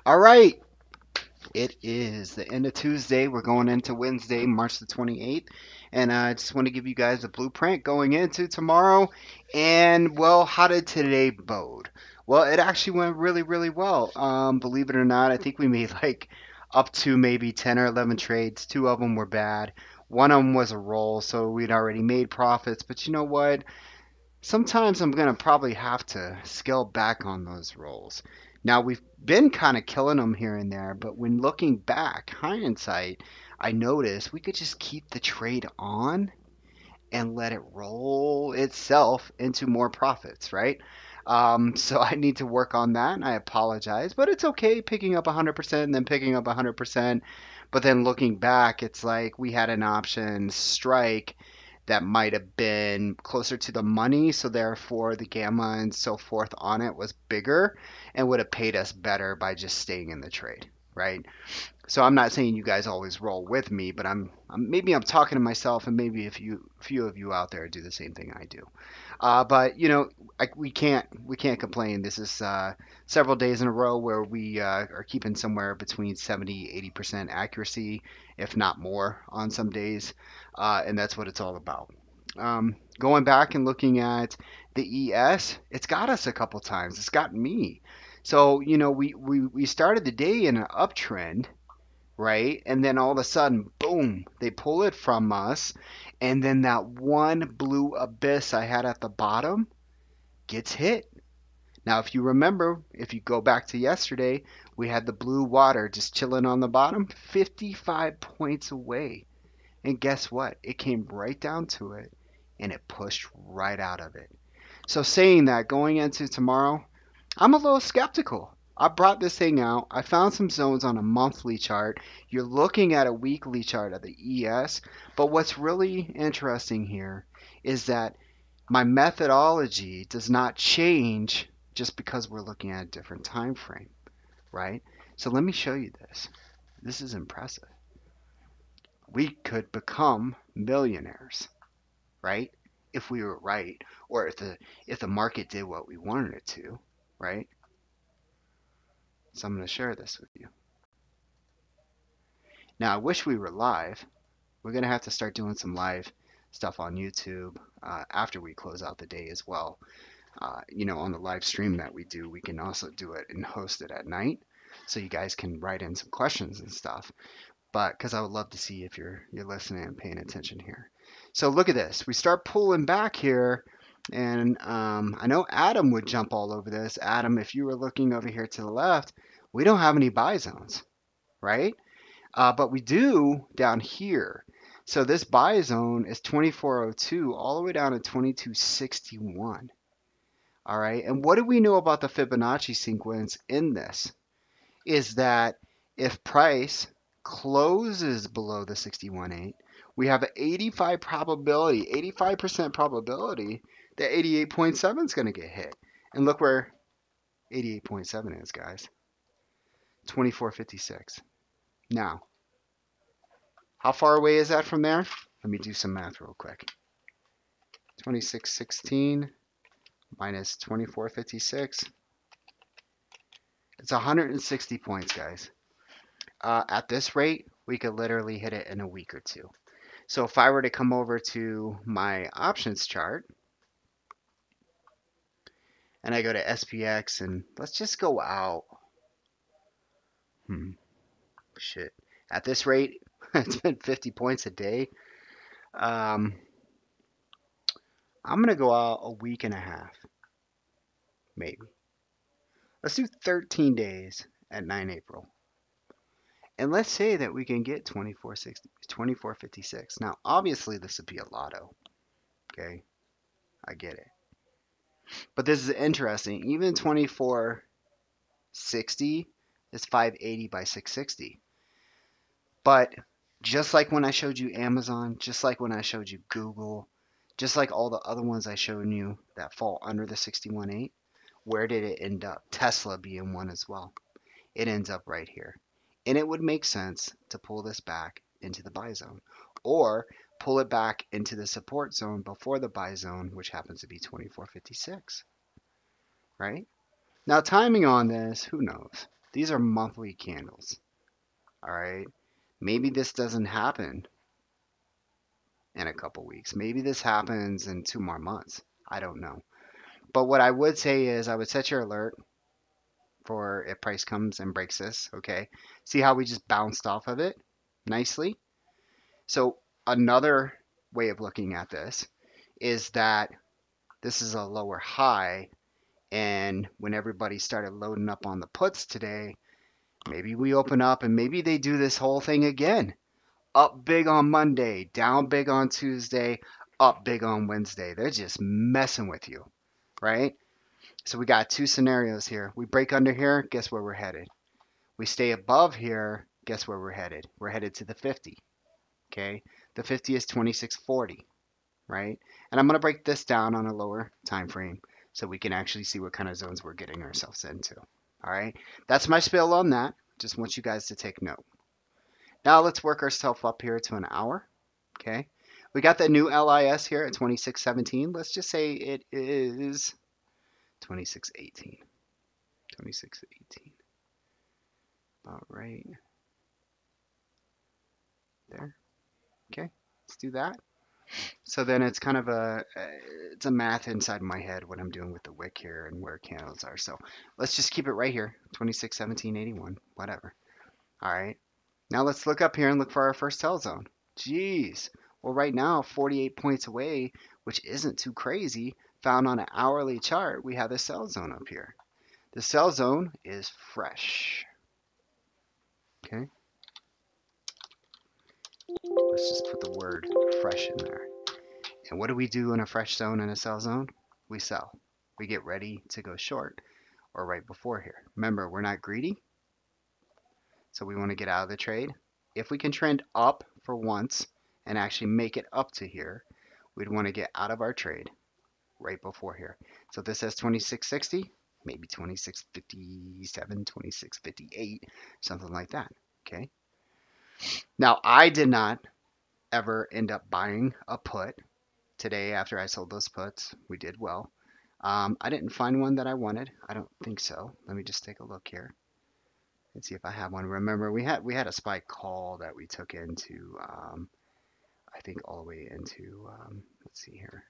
All right, it is the end of Tuesday. We're going into Wednesday, March the 28th, and I just want to give you guys a blueprint going into tomorrow. And well, how did today bode? Well, it actually went really, really well. Believe it or not, I think we made like up to maybe 10 or 11 trades. Two of them were bad. One of them was a roll, so we'd already made profits. But you know what? Sometimes I'm going to probably have to scale back on those rolls. Now, we've been kind of killing them here and there, but when looking back, hindsight, I noticed we could just keep the trade on and let it roll itself into more profits, right? So I need to work on that, and I apologize, but it's okay picking up 100% and then picking up 100%. But then looking back, it's like we had an option strike that might have been closer to the money, so therefore the gamma and so forth on it was bigger and would have paid us better by just staying in the trade, right? So I'm not saying you guys always roll with me, but maybe I'm talking to myself, and maybe a few of you out there do the same thing I do. But you know, we can't complain. This is several days in a row where we are keeping somewhere between 70-80% accuracy, if not more, on some days, and that's what it's all about. Going back and looking at the ES, it's got us a couple times. It's got me. So you know, we started the day in an uptrend, right? And then all of a sudden, boom, they pull it from us. And then that one blue abyss I had at the bottom gets hit. Now, if you remember, if you go back to yesterday, we had the blue water just chilling on the bottom, 55 points away. And guess what? It came right down to it and it pushed right out of it. So, saying that, going into tomorrow, I'm a little skeptical. I brought this thing out. I found some zones on a monthly chart. You're looking at a weekly chart of the ES. But what's really interesting here is that my methodology does not change just because we're looking at a different time frame, right? So let me show you this. This is impressive. We could become millionaires, right? If we were right, or if the market did what we wanted it to, right? So I'm going to share this with you. Now, I wish we were live. We're going to have to start doing some live stuff on YouTube after we close out the day as well. You know, on the live stream that we do, we can also do it and host it at night, so you guys can write in some questions and stuff. But because I would love to see if you're listening and paying attention here. So look at this. We start pulling back here, and I know Adam would jump all over this. Adam, if you were looking over here to the left, we don't have any buy zones, right? But we do down here. So this buy zone is 2402 all the way down to 2261. All right. And what do we know about the Fibonacci sequence in this? Is that if price closes below the 61.8, we have an 85% probability that 88.7 is going to get hit. And look where 88.7 is, guys. 2456. Now, how far away is that from there? Let me do some math real quick. 2616 minus 2456. It's 160 points, guys. At this rate, we could literally hit it in a week or two. So if I were to come over to my options chart and I go to SPX and let's just go out. Shit. At this rate, it's been 50 points a day. I'm going to go out a week and a half, maybe. Let's do 13 days at 9 April. And let's say that we can get 2456. Now, obviously, this would be a lotto. Okay, I get it. But this is interesting. Even 2460 is 580 by 660. But just like when I showed you Amazon, just like when I showed you Google, just like all the other ones I showed you that fall under the 61.8, where did it end up? Tesla being one as well. It ends up right here. And it would make sense to pull this back into the buy zone or pull it back into the support zone before the buy zone, which happens to be 2456, right? Now, timing on this, who knows? These are monthly candles. All right. Maybe this doesn't happen in a couple weeks. Maybe this happens in 2 more months. I don't know. But what I would say is I would set your alert for if price comes and breaks this. Okay. See how we just bounced off of it nicely? So another way of looking at this is that this is a lower high. And when everybody started loading up on the puts today, maybe we open up and maybe they do this whole thing again. Up big on Monday, down big on Tuesday, up big on Wednesday. They're just messing with you, right? So we got two scenarios here. We break under here, guess where we're headed? We stay above here, guess where we're headed? We're headed to the 50, okay? The 50 is 2640, right? And I'm going to break this down on a lower time frame so we can actually see what kind of zones we're getting ourselves into. All right, that's my spill on that. Just want you guys to take note. Now let's work ourselves up here to an hour. Okay, we got the new LIS here at 2617. Let's just say it is 2618. 2618. About right there. Okay, let's do that. So then it's kind of it's a math inside my head what I'm doing with the wick here and where candles are. So let's just keep it right here, 26, 17, 81, whatever. All right. Now let's look up here and look for our first sell zone. Jeez. Well, right now, 48 points away, which isn't too crazy, found on an hourly chart, we have the sell zone up here. The sell zone is fresh. Okay. Let's just put the word fresh in there. And what do we do in a fresh zone and a sell zone? We sell. We get ready to go short or right before here. Remember, we're not greedy, so we want to get out of the trade. If we can trend up for once and actually make it up to here, we'd want to get out of our trade right before here. So this says 2660, maybe 2657, 2658, something like that. Okay. Now, I did not ever end up buying a put today after I sold those puts. We did well. I didn't find one that I wanted. I don't think so. Let me just take a look here and see if I have one. Remember, we had a spike call that we took into, I think all the way into, let's see here.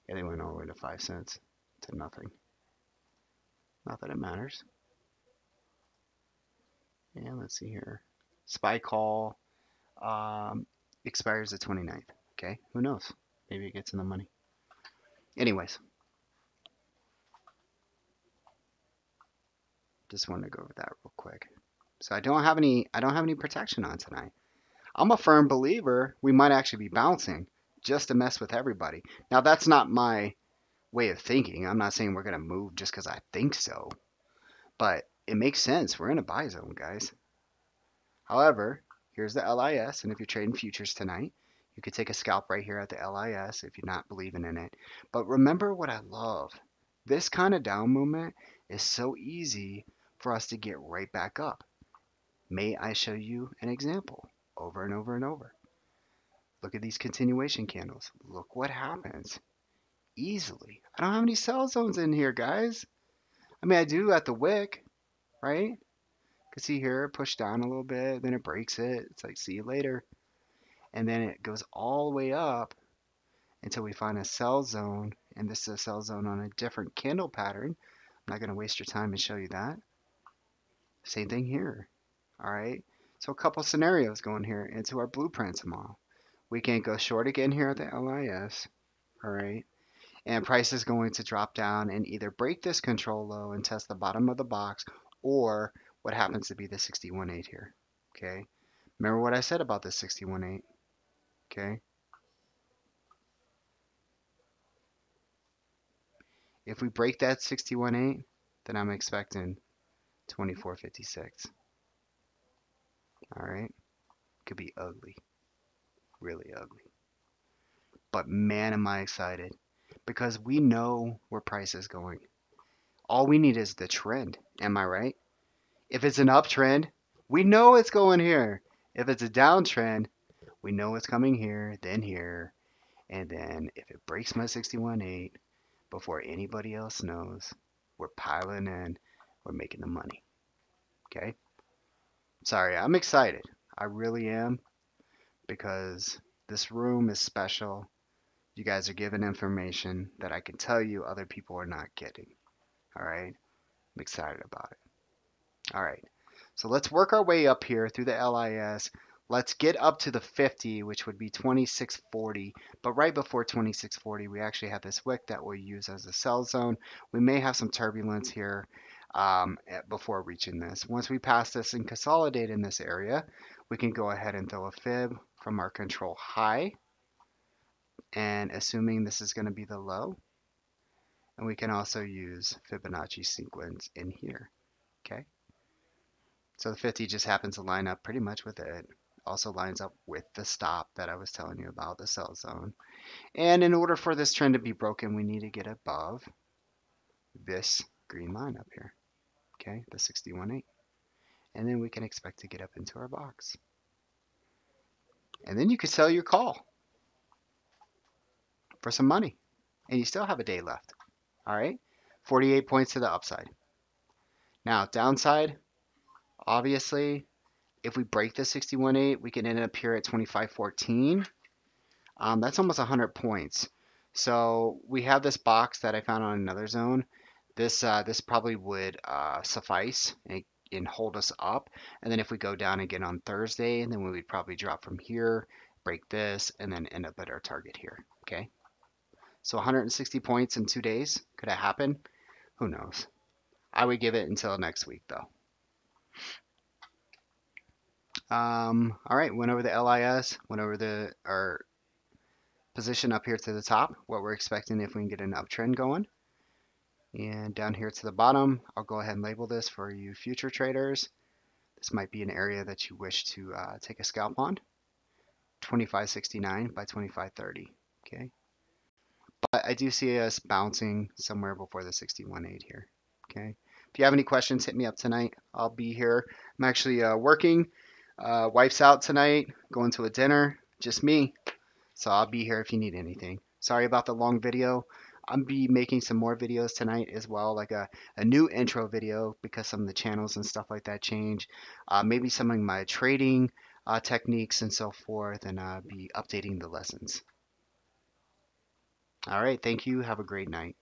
Yeah, they went all the way to 5 cents to nothing. Not that it matters. And let's see here. Spy call expires the 29th. Okay, who knows? Maybe it gets in the money. Anyways, just wanted to go over that real quick. So I don't have any protection on tonight. I'm a firm believer we might actually be bouncing just to mess with everybody. Now that's not my way of thinking. I'm not saying we're gonna move just because I think so, but it makes sense. We're in a buy zone, guys. However, here's the LIS, and if you're trading futures tonight, you could take a scalp right here at the LIS if you're not believing in it. But remember what I love. This kind of down movement is so easy for us to get right back up. May I show you an example over and over and over? Look at these continuation candles. Look what happens easily. I don't have any sell zones in here, guys. I mean, I do at the wick, right? You can see here, it pushed down a little bit, then it breaks it. It's like, see you later. And then it goes all the way up until we find a sell zone. And this is a sell zone on a different candle pattern. I'm not going to waste your time and show you that. Same thing here. All right. So a couple scenarios going here into our blueprint tomorrow. We can go short again here at the LIS. All right. And price is going to drop down and either break this control low and test the bottom of the box, or what happens to be the 61.8 here. Okay. Remember what I said about the 61.8. Okay. If we break that 61.8, then I'm expecting 24.56. All right. Could be ugly. Really ugly. But man, am I excited. Because we know where price is going. All we need is the trend. Am I right? If it's an uptrend, we know it's going here. If it's a downtrend, we know it's coming here, and then if it breaks my 61.8 before anybody else knows, we're piling in we're making the money. Okay. Sorry, I'm excited. I really am because this room is special. You guys are given information that I can tell you other people are not getting. All right. I'm excited about it. All right. So let's work our way up here through the LIS. Let's get up to the 50, which would be 2640. But right before 2640, we actually have this wick that we'll use as a sell zone. We may have some turbulence here before reaching this. Once we pass this and consolidate in this area, we can go ahead and throw a fib from our control high. And assuming this is going to be the low, and we can also use Fibonacci sequence in here. Okay. So the 50 just happens to line up pretty much with it. Also lines up with the stop that I was telling you about, the sell zone. And in order for this trend to be broken, we need to get above this green line up here, okay, the 61.8. And then we can expect to get up into our box. And then you could sell your call for some money. And you still have a day left, all right? 48 points to the upside. Now, downside, obviously, if we break the 61.8, we can end up here at 25.14. That's almost 100 points. So we have this box that I found on another zone. This probably would suffice and hold us up. And then if we go down again on Thursday, then we would probably drop from here, break this, and then end up at our target here. Okay. So 160 points in 2 days. Could it happen? Who knows? I would give it until next week though. All right, went over the LIS, went over our position up here to the top, what we're expecting if we can get an uptrend going. And down here to the bottom, I'll go ahead and label this for you future traders. This might be an area that you wish to take a scalp on. 25.69 by 25.30. Okay. But I do see us bouncing somewhere before the 61.8 here. Okay. If you have any questions, hit me up tonight. I'll be here. I'm actually working. Wife's out tonight, going to a dinner. Just me. So I'll be here if you need anything. Sorry about the long video. I'll be making some more videos tonight as well, like a new intro video because some of the channels and stuff like that change. Maybe some of my trading techniques and so forth, and be updating the lessons. All right, thank you. Have a great night.